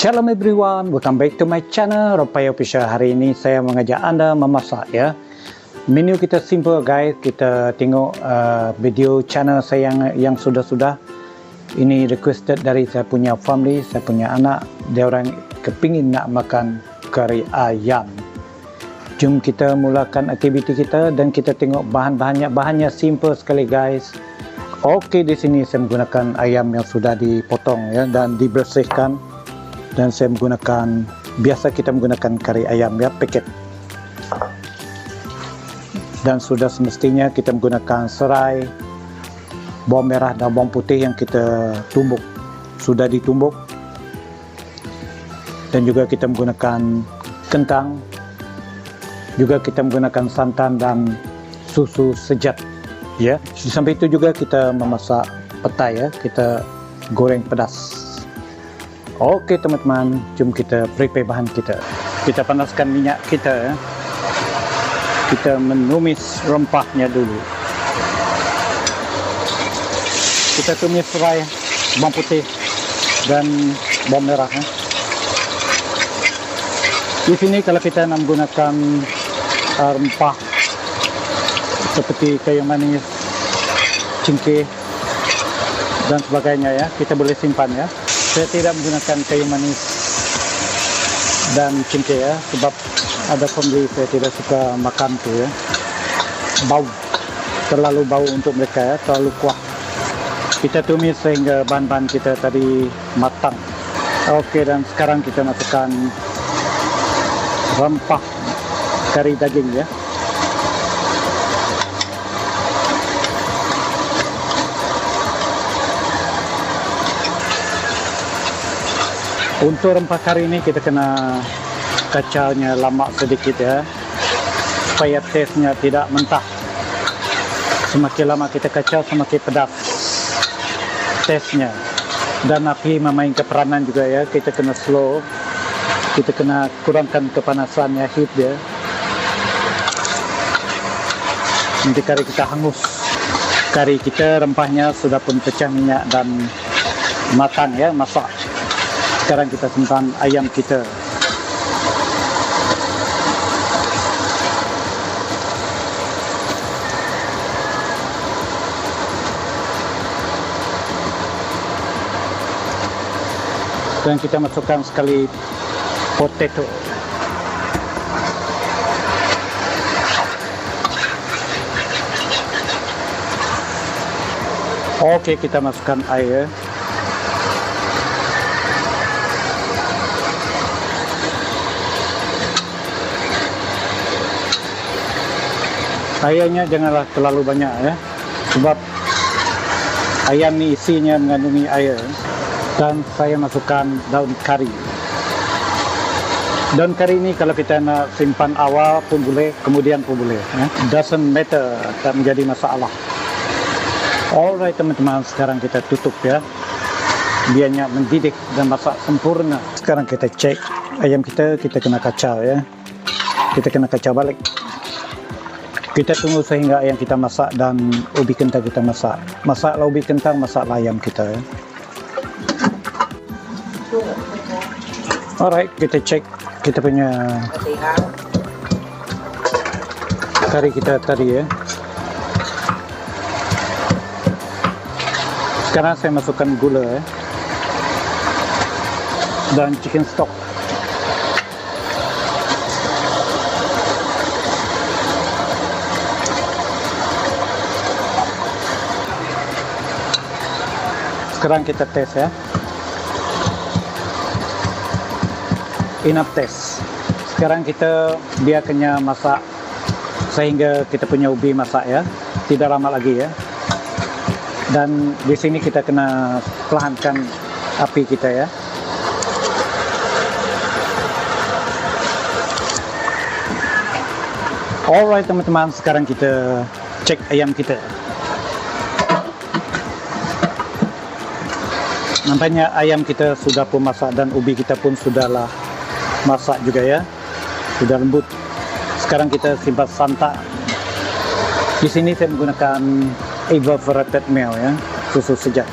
Shalom everyone, welcome back to my channel Ropai Official. Hari ini saya mengajak anda memasak ya. Menu kita simple guys. Kita tengok video channel saya yang sudah-sudah. Ini requested dari saya punya family, saya punya anak. Dia orang kepingin nak makan kari ayam. Jom kita mulakan aktiviti kita dan kita tengok bahannya simple sekali guys. Okey, di sini saya menggunakan ayam yang sudah dipotong ya dan dibersihkan. Dan saya menggunakan, biasa kita menggunakan kari ayam ya, paket. Dan sudah semestinya kita menggunakan serai, bawang merah dan bawang putih yang kita tumbuk, sudah ditumbuk. Dan juga kita menggunakan kentang, juga kita menggunakan santan dan susu sejat ya. Sampai itu juga kita memasak petai ya, kita goreng pedas. Oke teman-teman, jom kita prepare bahan kita. Kita panaskan minyak kita ya. Kita menumis rempahnya dulu. Kita tumis serai, bawang putih dan bawang merah ya. Di sini kalau kita nak menggunakan rempah seperti kayu manis, cengkeh dan sebagainya ya, kita boleh simpan ya. Saya tidak menggunakan kayu manis dan cengkeh ya, sebab ada pembeli saya tidak suka makan tu ya. Bau, terlalu bau untuk mereka ya, terlalu kuat. Kita tumis sehingga bahan-bahan kita tadi matang. Oke, dan sekarang kita masukkan rempah kari daging ya. Untuk rempah kari ini kita kena kacaunya lama sedikit ya, supaya taste-nya tidak mentah. Semakin lama kita kacau semakin pedas taste-nya. Dan api memainkan peranan juga ya, kita kena slow, kita kena kurangkan kepanasannya, heat dia. Nanti kari kita hangus. Kari kita rempahnya sudah pun pecah minyak dan matang ya, masak. Sekarang kita simpan ayam kita. Dan kita masukkan sekali potato. Oke, kita masukkan air. Airnya janganlah terlalu banyak ya, sebab ayam ini isinya mengandungi air. Dan saya masukkan daun kari. Daun kari ini kalau kita nak simpan awal pun boleh, kemudian pun boleh ya. Doesn't matter, tak menjadi masalah. Alright teman-teman, sekarang kita tutup ya, biarnya mendidih dan masak sempurna. Sekarang kita cek ayam kita kena kacau ya, kita kena kacau balik. Kita tunggu sehingga ayam kita masak dan ubi kentang kita masak. Masaklah ubi kentang, masaklah ayam kita ya. Alright, kita cek kita punya kari kita tadi ya. Sekarang saya masukkan gula ya, dan chicken stock. Sekarang kita tes ya. Enough tes. Sekarang kita biarkannya masak sehingga kita punya ubi masak ya. Tidak lama lagi ya. Dan di sini kita kena perlahankan api kita ya. Alright teman-teman, sekarang kita cek ayam kita. Nampaknya ayam kita sudah pun masak dan ubi kita pun sudahlah masak juga ya, sudah lembut. Sekarang kita simpan santan. Di sini saya menggunakan evaporated milk ya, susu sejat.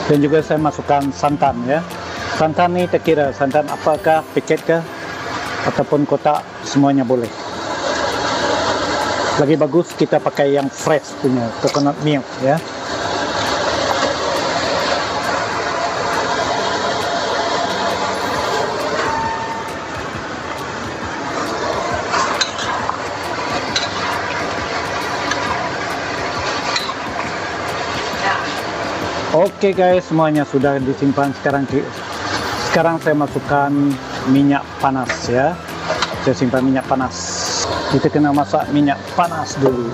Dan juga saya masukkan santan ya. Santan ini terkira santan apakah, paket kah ataupun kotak, semuanya boleh. Lagi bagus kita pakai yang fresh punya coconut milk ya. Oke guys, semuanya sudah disimpan. Sekarang saya masukkan minyak panas ya. Saya simpan minyak panas. Kita kena masak minyak panas dulu.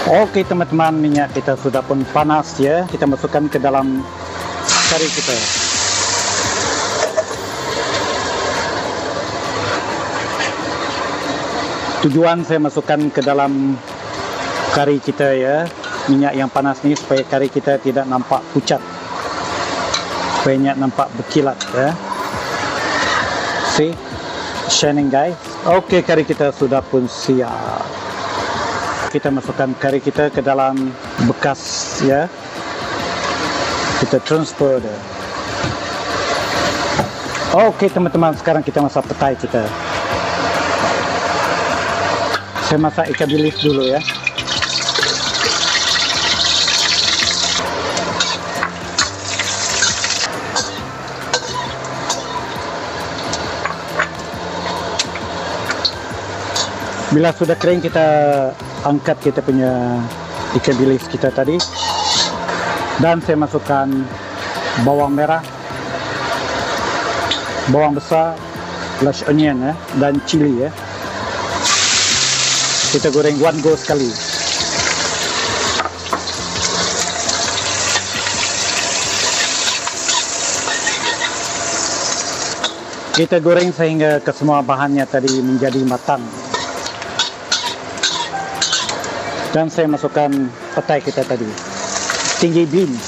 Oke teman-teman, minyak kita sudah pun panas ya. Kita masukkan ke dalam kari kita. Tujuan saya masukkan ke dalam kari kita ya, minyak yang panas ni supaya kari kita tidak nampak pucat, supaya nampak berkilat ya. See, shining guys. Oke, kari kita sudah pun siap. Kita masukkan kari kita ke dalam bekas ya. Kita transfer dia. Oke teman-teman, sekarang kita masak petai kita. Saya masak ikan bilis dulu ya. Bila sudah kering, kita angkat kita punya ikan bilis kita tadi. Dan saya masukkan bawang merah, bawang besar, large onion ya, dan cili ya. Kita goreng one go sekali. Kita goreng sehingga kesemua bahannya tadi menjadi matang. Dan saya masukkan petai kita tadi, tinggi beans.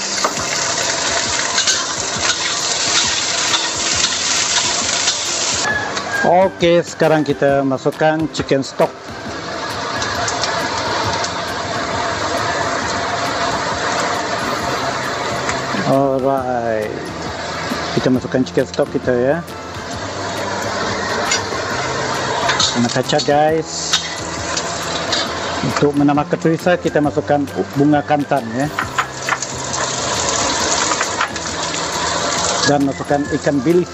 Oke, sekarang kita masukkan chicken stock. Alright, kita masukkan chicken stock kita ya. Kena kacang guys. Untuk menambah keterisa, kita masukkan bunga kantan ya. Dan masukkan ikan bilis.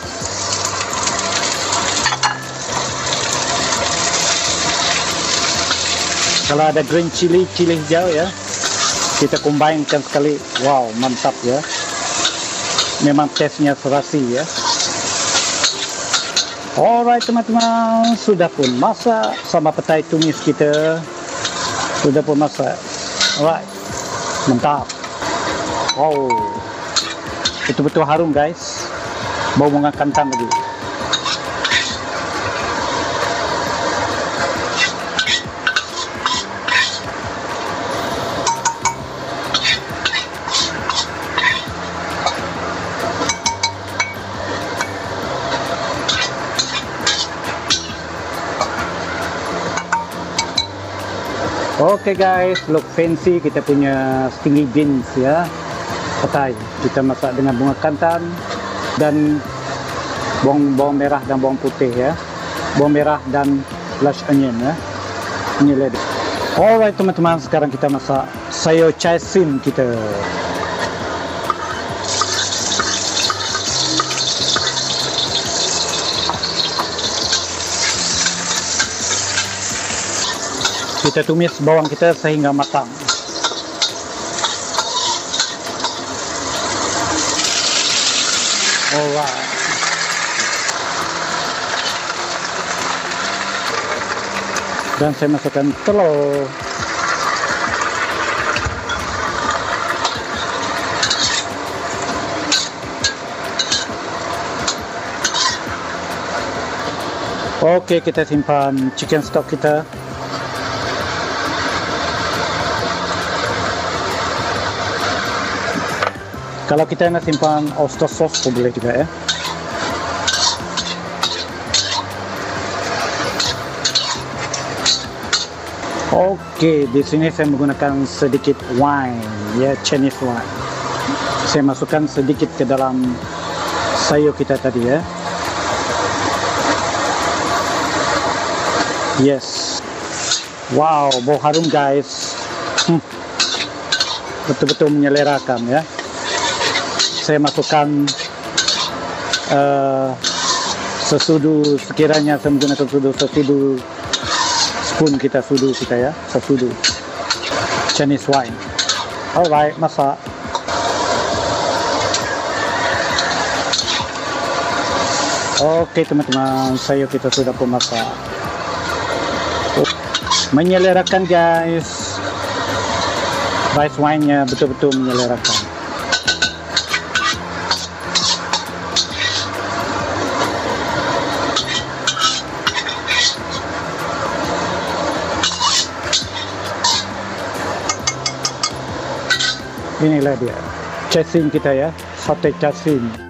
Kalau ada green chili, chili hijau ya, kita combinekan sekali. Wow, mantap ya. Memang taste-nya serasi ya. Alright teman-teman, sudah pun masak sama petai tumis kita. Sudah pun masak. Alright, mantap. Wow, betul-betul harum guys. Bau bunga kantan lagi. Oke guys, look fancy kita punya stingy beans ya, petai. Kita masak dengan bunga kantan dan bawang merah dan bawang putih ya, bawang merah dan large onion ya. Ini ready. Alright teman-teman, sekarang kita masak sayur chai sim kita. Kita tumis bawang kita sehingga matang. Alright. Dan saya masukkan telur. Oke, kita simpan chicken stock kita. Kalau kita nak simpan oyster sauce pun boleh juga ya. Oke, di sini saya menggunakan sedikit wine, ya, Chinese wine. Saya masukkan sedikit ke dalam sayur kita tadi, ya. Yes. Wow, bau harum guys. Betul-betul menyelerakan, ya. Saya masukkan sesudu, sekiranya saya menggunakan sesudu spoon kita, ya, sesudu Chinese wine. Alright, masak. Oke teman-teman, sayur kita sudah pun masak. Menyelerakan guys, rice wine-nya betul-betul menyelerakan. Inilah dia casing kita, ya, sate casing.